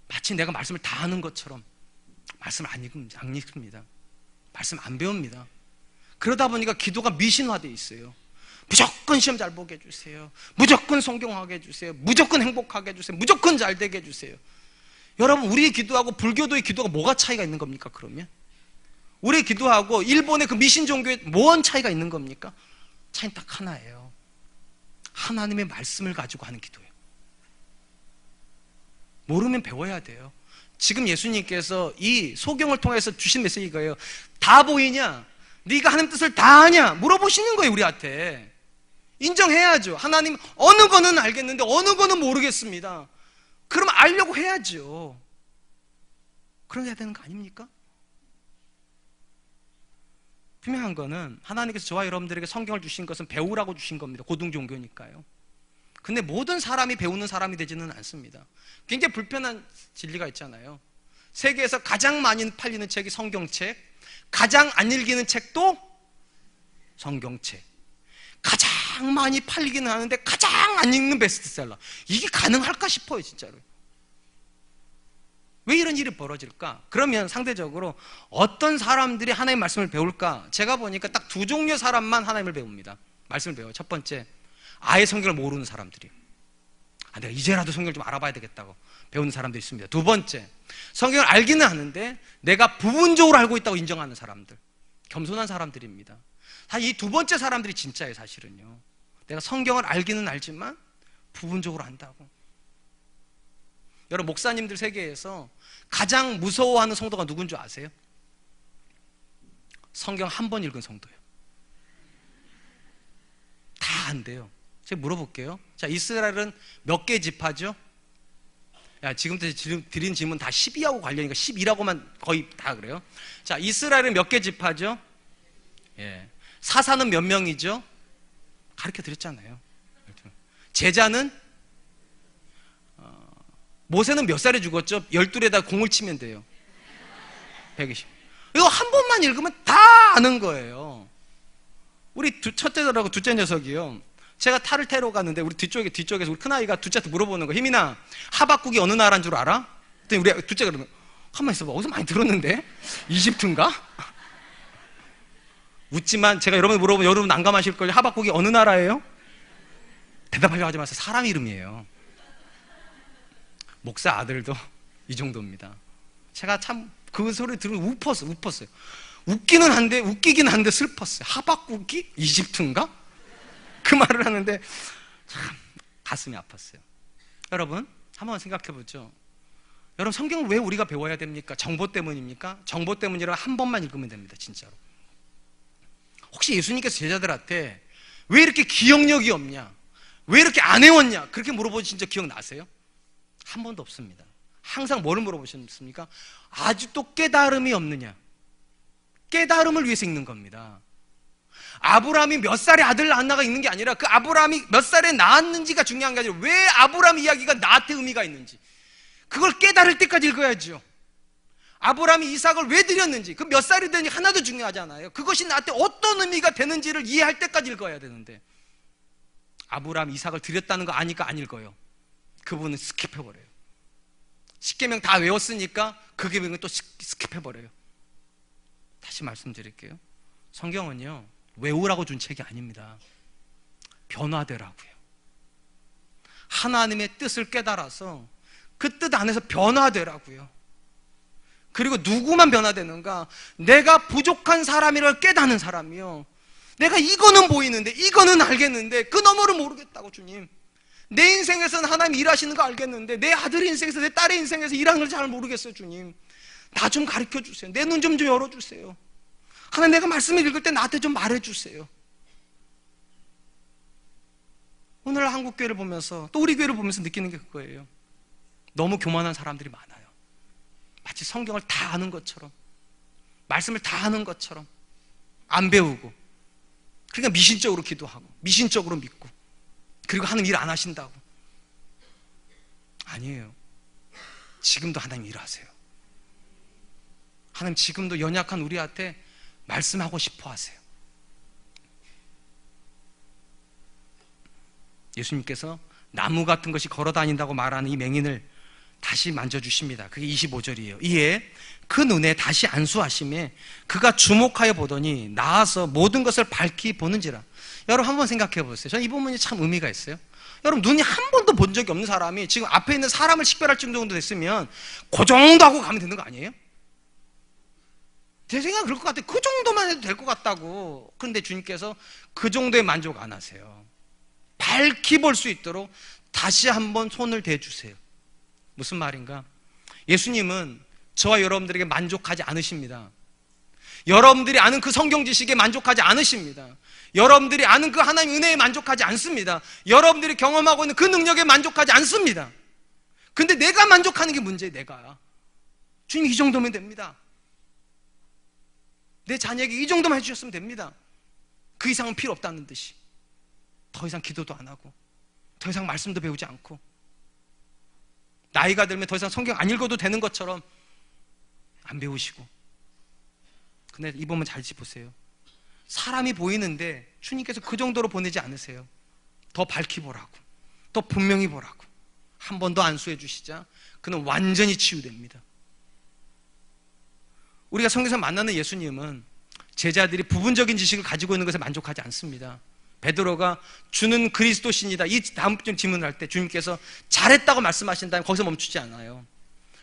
마치 내가 말씀을 다 아는 것처럼 말씀을 안 읽습니다. 말씀 안 배웁니다. 그러다 보니까 기도가 미신화되어 있어요. 무조건 시험 잘 보게 해주세요. 무조건 성경하게 해주세요. 무조건 행복하게 해주세요. 무조건 잘 되게 해주세요. 여러분, 우리의 기도하고 불교도의 기도가 뭐가 차이가 있는 겁니까? 그러면 우리의 기도하고 일본의 그 미신 종교에 뭔 차이가 있는 겁니까? 차이는 딱 하나예요. 하나님의 말씀을 가지고 하는 기도예요. 모르면 배워야 돼요. 지금 예수님께서 이 소경을 통해서 주신 메시지가 이거예요. 다 보이냐? 네가 하나님 뜻을 다 아냐? 물어보시는 거예요, 우리한테. 인정해야죠. 하나님, 어느 거는 알겠는데 어느 거는 모르겠습니다. 그럼 알려고 해야죠. 그렇게 해야 되는 거 아닙니까? 분명한 거는 하나님께서 저와 여러분들에게 성경을 주신 것은 배우라고 주신 겁니다. 고등종교니까요. 근데 모든 사람이 배우는 사람이 되지는 않습니다. 굉장히 불편한 진리가 있잖아요. 세계에서 가장 많이 팔리는 책이 성경책, 가장 안 읽히는 책도 성경책, 가장 많이 팔리기는 하는데 가장 안 읽는 베스트셀러. 이게 가능할까 싶어요, 진짜로. 왜 이런 일이 벌어질까? 그러면 상대적으로 어떤 사람들이 하나님의 말씀을 배울까? 제가 보니까 딱 두 종류의 사람만 하나님을 배웁니다. 말씀을 배워요. 첫 번째, 아예 성경을 모르는 사람들이요. 내가 이제라도 성경을 좀 알아봐야 되겠다고 배우는 사람들이 있습니다. 두 번째, 성경을 알기는 하는데 내가 부분적으로 알고 있다고 인정하는 사람들, 겸손한 사람들입니다. 사실 이 두 번째 사람들이 진짜예요. 사실은요, 내가 성경을 알기는 알지만 부분적으로 안다고. 여러분, 목사님들 세계에서 가장 무서워하는 성도가 누군 줄 아세요? 성경 한 번 읽은 성도예요. 다 안돼요. 제가 물어볼게요. 자, 이스라엘은 몇 개 지파죠? 지금부터 드린 질문 다 12하고 관련이니까 12라고만 거의 다 그래요. 자, 이스라엘은 몇 개 지파죠? 예. 사사는 몇 명이죠? 가르쳐 드렸잖아요. 제자는 모세는 몇 살에 죽었죠? 12에다 공을 치면 돼요. 120. 이거 한 번만 읽으면 다 아는 거예요. 우리 첫째들하고 둘째 녀석이요, 제가 탈을 태러 갔는데 우리 뒤쪽에서 우리 큰아이가 둘째한테 물어보는 거, 희민아, 하박국이 어느 나라인 줄 알아? 그랬더니 우리 둘째가 그러면, 가만히 있어봐, 어디서 많이 들었는데? 이집트인가? 웃지만 제가 여러분 물어보면 여러분 난감하실걸요. 하박국이 어느 나라예요? 대답하려고 하지 마세요. 사람 이름이에요. 목사 아들도 이 정도입니다. 제가 참 그 소리 들으면 웃었어요. 웃기긴 한데 슬펐어요. 하박국이 이집트인가? 그 말을 하는데 참 가슴이 아팠어요. 여러분, 한번 생각해 보죠. 여러분, 성경을 왜 우리가 배워야 됩니까? 정보 때문입니까? 정보 때문이라 한 번만 읽으면 됩니다. 진짜로. 혹시 예수님께서 제자들한테 왜 이렇게 기억력이 없냐? 왜 이렇게 안 외웠냐? 그렇게 물어보신 적 기억나세요? 한 번도 없습니다. 항상 뭐를 물어보셨습니까? 아직도 깨달음이 없느냐? 깨달음을 위해서 읽는 겁니다. 아브라함이 몇 살에 아들 낳았나가 있는 게 아니라 그 아브라함이 몇 살에 낳았는지가 중요한 게 아니라 왜 아브라함 이야기가 나한테 의미가 있는지 그걸 깨달을 때까지 읽어야죠. 아브라함이 이삭을 왜 드렸는지, 그 몇 살이 되는지 하나도 중요하지 않아요. 그것이 나한테 어떤 의미가 되는지를 이해할 때까지 읽어야 되는데, 아브라함 이삭을 드렸다는 거 아니까 안 읽어요. 그분은 스킵해버려요. 십계명 다 외웠으니까 그 계명은 또 스킵해버려요. 다시 말씀드릴게요. 성경은요, 외우라고 준 책이 아닙니다. 변화되라고요. 하나님의 뜻을 깨달아서 그 뜻 안에서 변화되라고요. 그리고 누구만 변화되는가? 내가 부족한 사람이라고 깨닫는 사람이요. 내가 이거는 보이는데, 이거는 알겠는데 그 너머를 모르겠다고. 주님, 내 인생에서는 하나님 일하시는 거 알겠는데 내 아들 인생에서, 내 딸의 인생에서 일하는 걸 잘 모르겠어요. 주님, 나 좀 가르쳐 주세요. 내 눈 좀 열어주세요. 하나님, 내가 말씀을 읽을 때 나한테 좀 말해주세요. 오늘 한국교회를 보면서, 또 우리 교회를 보면서 느끼는 게 그거예요. 너무 교만한 사람들이 많아요. 마치 성경을 다 아는 것처럼, 말씀을 다 아는 것처럼 안 배우고, 그러니까 미신적으로 기도하고 미신적으로 믿고, 그리고 하나님 일 안 하신다고. 아니에요. 지금도 하나님 일하세요. 하나님 지금도 연약한 우리한테 말씀하고 싶어 하세요. 예수님께서 나무 같은 것이 걸어다닌다고 말하는 이 맹인을 다시 만져주십니다. 그게 25절이에요. 이에 그 눈에 다시 안수하심에 그가 주목하여 보더니 나아서 모든 것을 밝히 보는지라. 여러분 한번 생각해 보세요. 저는 이 부분이 참 의미가 있어요. 여러분, 눈이 한 번도 본 적이 없는 사람이 지금 앞에 있는 사람을 식별할 정도 됐으면 그 정도 하고 가면 되는 거 아니에요? 제 생각은 그럴 것 같아요. 그 정도만 해도 될 것 같다고. 그런데 주님께서 그 정도의 만족 안 하세요. 밝히 볼 수 있도록 다시 한번 손을 대주세요. 무슨 말인가? 예수님은 저와 여러분들에게 만족하지 않으십니다. 여러분들이 아는 그 성경 지식에 만족하지 않으십니다. 여러분들이 아는 그 하나님의 은혜에 만족하지 않습니다. 여러분들이 경험하고 있는 그 능력에 만족하지 않습니다. 근데 내가 만족하는 게 문제예요. 내가. 주님, 이 정도면 됩니다. 내 자녀에게 이 정도만 해주셨으면 됩니다. 그 이상은 필요 없다는 듯이. 더 이상 기도도 안 하고, 더 이상 말씀도 배우지 않고, 나이가 들면 더 이상 성경 안 읽어도 되는 것처럼 안 배우시고. 근데 이 부분 잘 짚으세요. 사람이 보이는데 주님께서 그 정도로 보내지 않으세요. 더 밝히 보라고, 더 분명히 보라고. 한 번 더 안수해 주시자 그는 완전히 치유됩니다. 우리가 성경에서 만나는 예수님은 제자들이 부분적인 지식을 가지고 있는 것에 만족하지 않습니다. 베드로가 주는 그리스도신이다, 이 다음 질문을 할 때 주님께서 잘했다고 말씀하신다면 거기서 멈추지 않아요.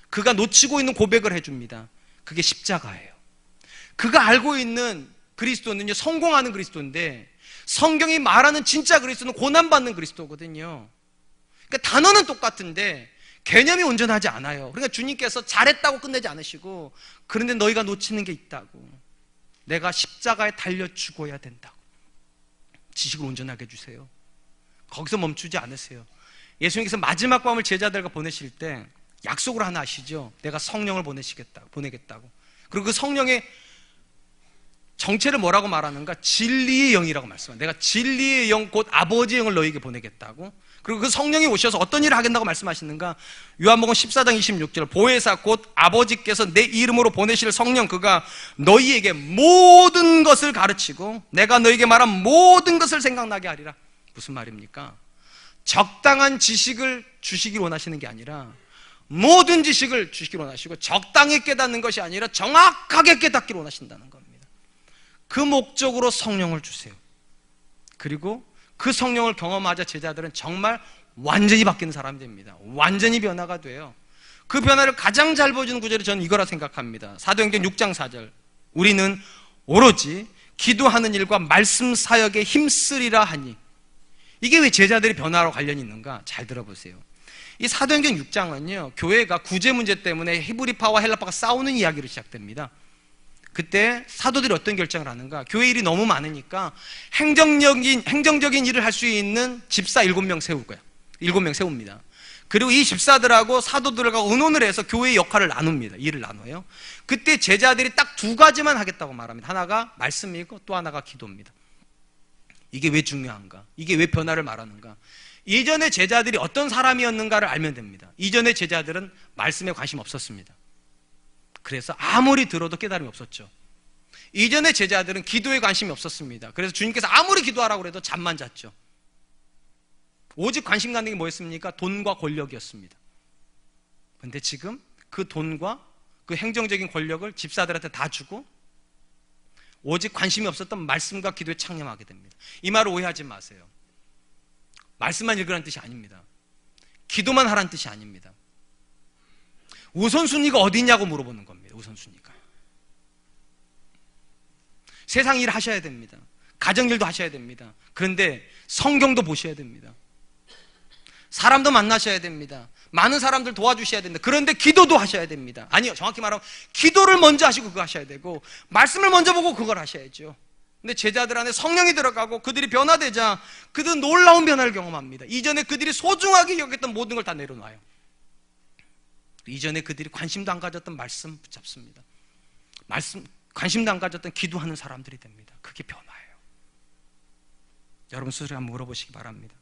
그가 놓치고 있는 고백을 해줍니다. 그게 십자가예요. 그가 알고 있는 그리스도는요, 성공하는 그리스도인데 성경이 말하는 진짜 그리스도는 고난받는 그리스도거든요. 그러니까 단어는 똑같은데 개념이 온전하지 않아요. 그러니까 주님께서 잘했다고 끝내지 않으시고, 그런데 너희가 놓치는 게 있다고. 내가 십자가에 달려 죽어야 된다고. 지식을 온전하게 해주세요. 거기서 멈추지 않으세요. 예수님께서 마지막 밤을 제자들과 보내실 때 약속을 하나 하시죠. 내가 성령을 보내겠다고. 그리고 그 성령의 정체를 뭐라고 말하는가? 진리의 영이라고 말씀합니다. 내가 진리의 영, 곧 아버지의 영을 너희에게 보내겠다고. 그리고 그 성령이 오셔서 어떤 일을 하겠다고 말씀하시는가? 요한복음 14장 26절, 보혜사 곧 아버지께서 내 이름으로 보내실 성령, 그가 너희에게 모든 것을 가르치고 내가 너희에게 말한 모든 것을 생각나게 하리라. 무슨 말입니까? 적당한 지식을 주시길 원하시는 게 아니라 모든 지식을 주시길 원하시고, 적당히 깨닫는 것이 아니라 정확하게 깨닫기를 원하신다는 겁니다. 그 목적으로 성령을 주세요. 그리고 그 성령을 경험하자 제자들은 정말 완전히 바뀌는 사람이 됩니다. 완전히 변화가 돼요. 그 변화를 가장 잘 보여주는 구절이 저는 이거라 생각합니다. 사도행전 6장 4절, 우리는 오로지 기도하는 일과 말씀 사역에 힘쓰리라 하니. 이게 왜 제자들이 변화로 관련이 있는가? 잘 들어보세요. 이 사도행전 6장은요, 교회가 구제 문제 때문에 히브리파와 헬라파가 싸우는 이야기로 시작됩니다. 그때 사도들이 어떤 결정을 하는가? 교회 일이 너무 많으니까 행정적인 일을 할 수 있는 집사 7명 세우고요. 7명 세웁니다. 그리고 이 집사들하고 사도들과 의논을 해서 교회의 역할을 나눕니다. 일을 나눠요. 그때 제자들이 딱 2가지만 하겠다고 말합니다. 하나가 말씀이고 또 하나가 기도입니다. 이게 왜 중요한가? 이게 왜 변화를 말하는가? 이전에 제자들이 어떤 사람이었는가를 알면 됩니다. 이전에 제자들은 말씀에 관심 없었습니다. 그래서 아무리 들어도 깨달음이 없었죠. 이전에 제자들은 기도에 관심이 없었습니다. 그래서 주님께서 아무리 기도하라고 해도 잠만 잤죠. 오직 관심 갖는 게 뭐였습니까? 돈과 권력이었습니다. 그런데 지금 그 돈과 그 행정적인 권력을 집사들한테 다 주고 오직 관심이 없었던 말씀과 기도에 창념하게 됩니다. 이 말을 오해하지 마세요. 말씀만 읽으라는 뜻이 아닙니다. 기도만 하라는 뜻이 아닙니다. 우선순위가 어디 있냐고 물어보는 겁니다. 우선순위가. 세상 일 하셔야 됩니다. 가정일도 하셔야 됩니다. 그런데 성경도 보셔야 됩니다. 사람도 만나셔야 됩니다. 많은 사람들 도와주셔야 됩니다. 그런데 기도도 하셔야 됩니다. 아니요, 정확히 말하면 기도를 먼저 하시고 그거 하셔야 되고 말씀을 먼저 보고 그걸 하셔야죠. 근데 제자들 안에 성령이 들어가고 그들이 변화되자 그들은 놀라운 변화를 경험합니다. 이전에 그들이 소중하게 여겼던 모든 걸 다 내려놔요. 이전에 그들이 관심도 안 가졌던 말씀 붙잡습니다. 관심도 안 가졌던 기도하는 사람들이 됩니다. 그게 변화예요. 여러분 스스로 한번 물어보시기 바랍니다.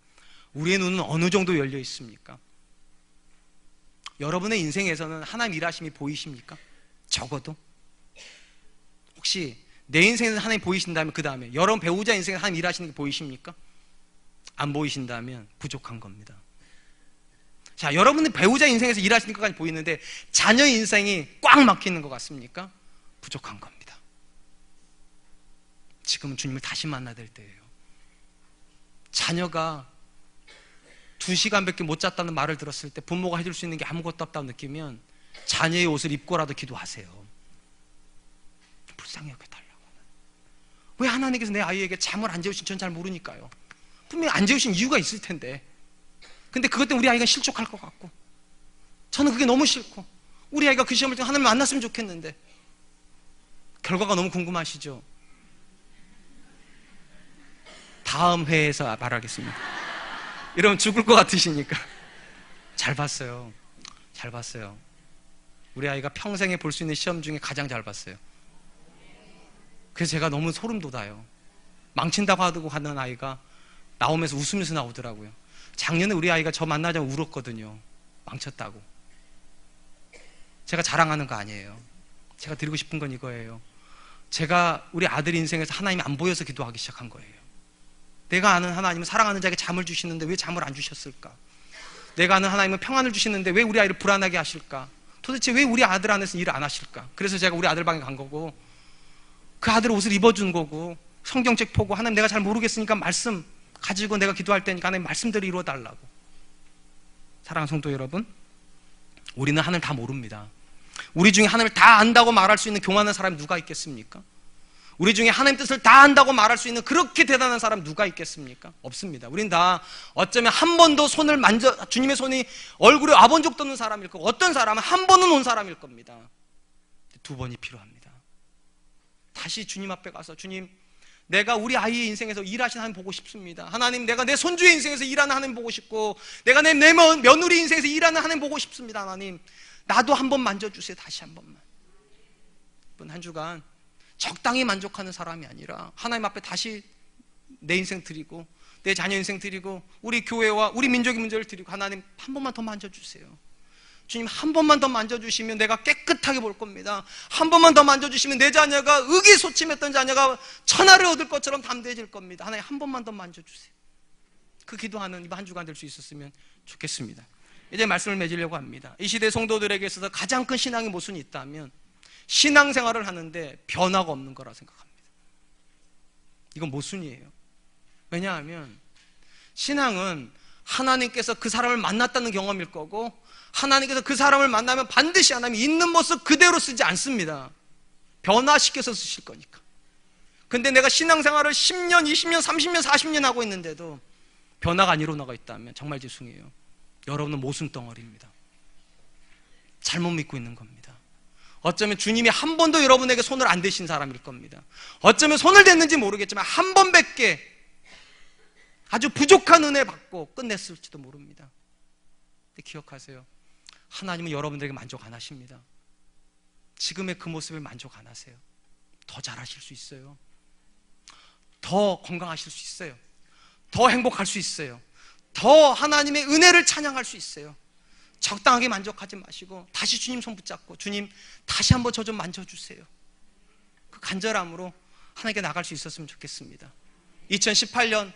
우리의 눈은 어느 정도 열려 있습니까? 여러분의 인생에서는 하나님 일하심이 보이십니까? 적어도 혹시 내 인생에서 하나님 보이신다면 그 다음에 여러분 배우자 인생에서 하나님 일하시는 게 보이십니까? 안 보이신다면 부족한 겁니다. 자, 여러분의 배우자 인생에서 일하시는 것까지 보이는데 자녀 인생이 꽉 막히는 것 같습니까? 부족한 겁니다. 지금은 주님을 다시 만나야 될 때예요. 자녀가 2시간밖에 못 잤다는 말을 들었을 때 부모가 해줄 수 있는 게 아무것도 없다고 느끼면 자녀의 옷을 입고라도 기도하세요. 불쌍히 여겨달라고. 왜 하나님께서 내 아이에게 잠을 안 재우신 전 잘 모르니까요. 분명히 안 재우신 이유가 있을 텐데 근데 그것 때문에 우리 아이가 실족할 것 같고 저는 그게 너무 싫고 우리 아이가 그 시험을 통해 하나님을 만났으면 좋겠는데 결과가 너무 궁금하시죠? 다음 회에서 말하겠습니다. 이러면 죽을 것 같으시니까. 잘 봤어요. 잘 봤어요. 우리 아이가 평생에 볼 수 있는 시험 중에 가장 잘 봤어요. 그래서 제가 너무 소름 돋아요. 망친다고 하고 하는 아이가 나오면서 웃으면서 나오더라고요. 작년에 우리 아이가 저 만나자마자 울었거든요. 망쳤다고. 제가 자랑하는 거 아니에요. 제가 드리고 싶은 건 이거예요. 제가 우리 아들 인생에서 하나님이 안 보여서 기도하기 시작한 거예요. 내가 아는 하나님은 사랑하는 자에게 잠을 주시는데 왜 잠을 안 주셨을까? 내가 아는 하나님은 평안을 주시는데 왜 우리 아이를 불안하게 하실까? 도대체 왜 우리 아들 안에서 일을 안 하실까? 그래서 제가 우리 아들 방에 간 거고 그 아들 옷을 입어준 거고 성경책 보고 하나님 내가 잘 모르겠으니까 말씀 가지고 내가 기도할 테니까 하나님 말씀대로 이루어달라고. 사랑하는 성도 여러분, 우리는 하나님 다 모릅니다. 우리 중에 하나님을 다 안다고 말할 수 있는 교만한 사람이 누가 있겠습니까? 우리 중에 하나님 뜻을 다 안다고 말할 수 있는 그렇게 대단한 사람 누가 있겠습니까? 없습니다. 우린 다 어쩌면 한 번도 손을 주님의 손이 얼굴에 와본 적도 없는 사람일 거고 어떤 사람은 한 번은 온 사람일 겁니다. 2번이 필요합니다. 다시 주님 앞에 가서 주님, 내가 우리 아이의 인생에서 일하시는 하나님 보고 싶습니다. 하나님, 내가 내 손주의 인생에서 일하는 하나님 보고 싶고 내가 내 며느리 인생에서 일하는 하나님 보고 싶습니다. 하나님, 나도 한 번 만져주세요. 다시 한 번만. 이번 한 주간 적당히 만족하는 사람이 아니라 하나님 앞에 다시 내 인생 드리고 내 자녀 인생 드리고 우리 교회와 우리 민족의 문제를 드리고 하나님 한 번만 더 만져주세요. 주님 한 번만 더 만져주시면 내가 깨끗하게 볼 겁니다. 한 번만 더 만져주시면 내 자녀가 의기소침했던 자녀가 천하를 얻을 것처럼 담대해질 겁니다. 하나님 한 번만 더 만져주세요. 그 기도하는 이번 한 주간 될 수 있었으면 좋겠습니다. 이제 말씀을 맺으려고 합니다. 이 시대 성도들에게 있어서 가장 큰 신앙의 모순이 있다면 신앙생활을 하는데 변화가 없는 거라 생각합니다. 이건 모순이에요. 왜냐하면 신앙은 하나님께서 그 사람을 만났다는 경험일 거고 하나님께서 그 사람을 만나면 반드시 하나님이 있는 모습 그대로 쓰지 않습니다. 변화시켜서 쓰실 거니까. 근데 내가 신앙생활을 10년, 20년, 30년, 40년 하고 있는데도 변화가 안 일어나고 있다면 정말 죄송해요. 여러분은 모순덩어리입니다. 잘못 믿고 있는 겁니다. 어쩌면 주님이 한 번도 여러분에게 손을 안 대신 사람일 겁니다. 어쩌면 손을 댔는지 모르겠지만 한 번밖에 아주 부족한 은혜 받고 끝냈을지도 모릅니다. 근데 기억하세요. 하나님은 여러분들에게 만족 안 하십니다. 지금의 그 모습에 만족 안 하세요. 더 잘하실 수 있어요. 더 건강하실 수 있어요. 더 행복할 수 있어요. 더 하나님의 은혜를 찬양할 수 있어요. 적당하게 만족하지 마시고 다시 주님 손 붙잡고 주님 다시 한번 저 좀 만져주세요. 그 간절함으로 하나님께 나갈 수 있었으면 좋겠습니다. 2018년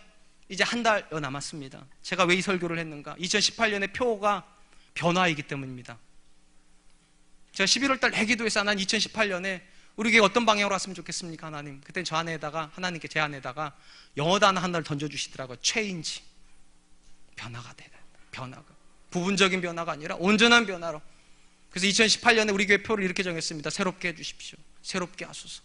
이제 한 달여 남았습니다. 제가 왜 이 설교를 했는가? 2018년의 표가 변화이기 때문입니다. 제가 11월 달 내기도에서 난 2018년에 우리 교회 어떤 방향으로 갔으면 좋겠습니까? 하나님. 그때 저 안에다가, 하나님께 제 안에다가 영어 단어 하나를 던져주시더라고요. change. 변화가 되는, 변화가. 부분적인 변화가 아니라 온전한 변화로. 그래서 2018년에 우리 교회 표를 이렇게 정했습니다. 새롭게 해주십시오. 새롭게 하소서.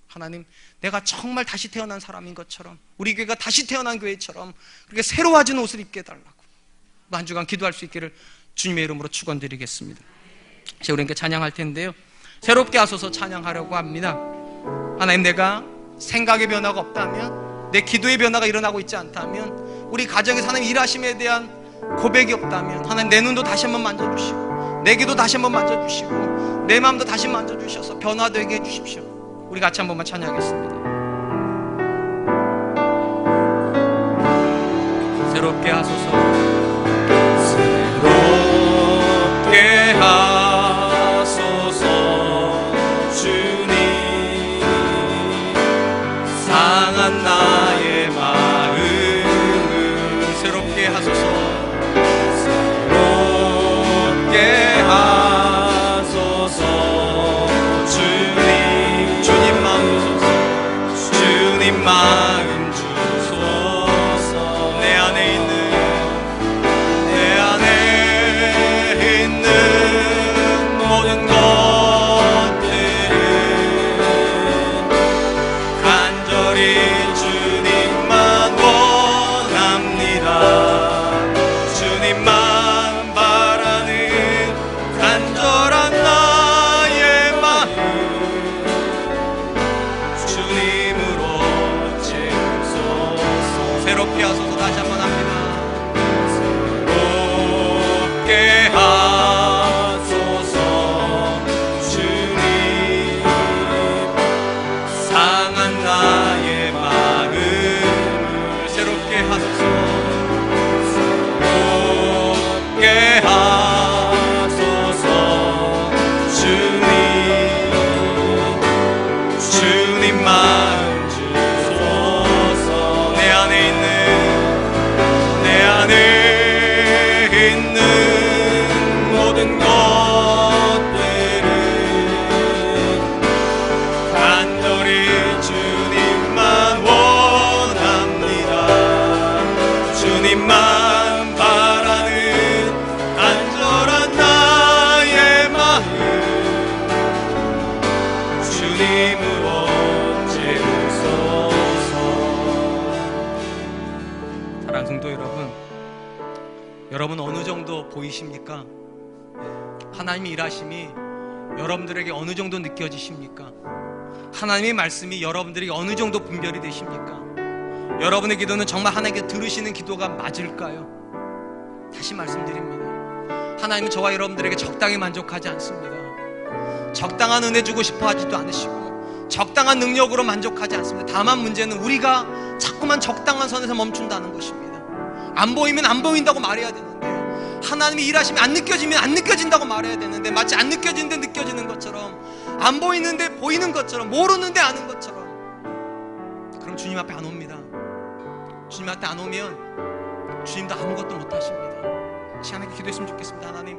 하나님, 내가 정말 다시 태어난 사람인 것처럼, 우리 교회가 다시 태어난 교회처럼 그렇게 새로워진 옷을 입게 해달라고 한 주간 기도할 수 있기를 주님의 이름으로 축원드리겠습니다. 이제 우리 함께 찬양할 텐데요, 새롭게 하소서 찬양하려고 합니다. 하나님, 내가 생각의 변화가 없다면, 내 기도의 변화가 일어나고 있지 않다면, 우리 가정에서 하나님 일하심에 대한 고백이 없다면, 하나님 내 눈도 다시 한번 만져주시고, 내 귀도 다시 한번 만져주시고, 내 마음도 다시 만져주셔서 변화되게 해주십시오. 우리 같이 한 번만 찬양하겠습니다. 새롭게 하소서. 새롭게 하소서. 주님, 상한 나의 마음을 새롭게 하소서. 새롭게 하소서. 주님 마음 주소서. 내 안에 있는 모든 것들을 간절히 주님만 원합니다. 주님만 바라는 간절한 나의 마음 주님으로 새롭게 하소서. 다시 한번 합니다. 새롭게 하소서. 주님, 상한 나의 마음을 새롭게 하소서. 새롭게 하소서. 주님 마음 주소서. 내 안에 있는 모든 것들을 간절히 주님만 원합니다. 주님만 바라는 간절한 나의 마음 주님으로 채우소서. 사랑하는 성도 여러분 어느 정도 보이십니까? 하나님의 일하심이 여러분들에게 어느 정도 느껴지십니까? 하나님의 말씀이 여러분들에게 어느 정도 분별이 되십니까? 여러분의 기도는 정말 하나님께 들으시는 기도가 맞을까요? 다시 말씀드립니다. 하나님은 저와 여러분들에게 적당히 만족하지 않습니다. 적당한 은혜 주고 싶어 하지도 않으시고 적당한 능력으로 만족하지 않습니다. 다만 문제는 우리가 자꾸만 적당한 선에서 멈춘다는 것입니다. 안 보이면 안 보인다고 말해야 되는데, 하나님이 일하시면 안 느껴지면 안 느껴진다고 말해야 되는데, 마치 안 느껴지는데 느껴지는 것처럼, 안 보이는데 보이는 것처럼, 모르는데 아는 것처럼, 그럼 주님 앞에 안 옵니다. 주님 앞에 안 오면 주님도 아무것도 못 하십니다. 하나님께 기도했으면 좋겠습니다. 하나님,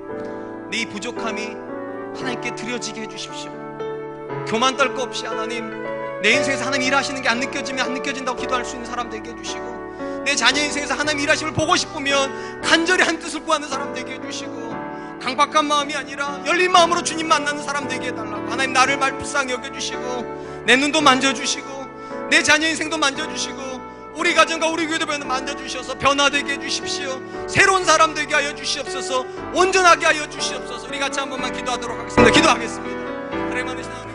내 이 부족함이 하나님께 드려지게 해주십시오. 교만 떨 거 없이 하나님, 내 인생에서 하나님 일하시는 게 안 느껴지면 안 느껴진다고 기도할 수 있는 사람 되게 해주시고, 내 자녀 인생에서 하나님 일하심을 보고 싶으면 간절히 한 뜻을 구하는 사람 되게 해주시고, 강박한 마음이 아니라 열린 마음으로 주님 만나는 사람 되게 해달라고. 하나님, 나를 불쌍히 여겨주시고 내 눈도 만져주시고 내 자녀 인생도 만져주시고 우리 가정과 우리 교회도 만져주셔서 변화되게 해주십시오. 새로운 사람 되게 하여 주시옵소서. 온전하게 하여 주시옵소서. 우리 같이 한 번만 기도하도록 하겠습니다. 기도하겠습니다. 하나님,